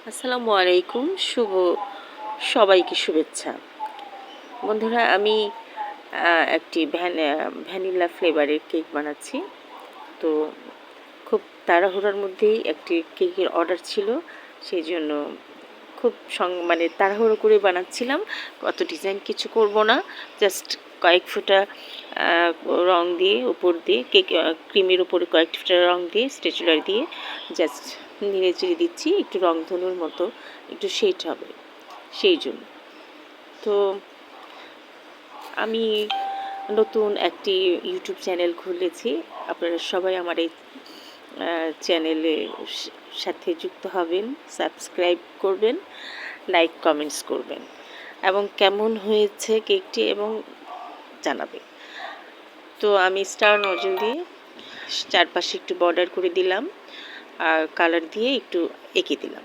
আসসালামু আলাইকুম। সবাইকে শুভেচ্ছা। বন্ধুরা, আমি একটি ভ্যানিলা ফ্লেভারের কেক বানাচ্ছি। তো খুব তাড়াহুড়োর মধ্যেই একটি কেকের অর্ডার ছিল। সেই জন্য খুব মানে তাড়াহুড়ো করে বানাচ্ছিলাম। অত ডিজাইন কিছু করব না। জাস্ট কয়েক ফোঁটা রং দিয়ে উপর দিয়ে ক্রিমের উপরে কয়েক ফোঁটা রং দিয়ে স্ট্যাচুলার দিয়ে জাস্ট নেড়ে চেড়ে দিচ্ছি, একটু রংধনুর মতো একটু শেড হবে সেই জন্য। তো আমি নতুন একটি ইউটিউব চ্যানেল খুলেছি। আপনারা সবাই আমার এই চ্যানেলে সাথে যুক্ত হবেন, সাবস্ক্রাইব করবেন, লাইক কমেন্টস করবেন এবং কেমন হয়েছে কেকটি এবং জানাবেন। তো আমি স্টার নজল দিয়ে চারপাশে একটু বর্ডার করে দিলাম আর কালার দিয়ে একটু এঁকে দিলাম।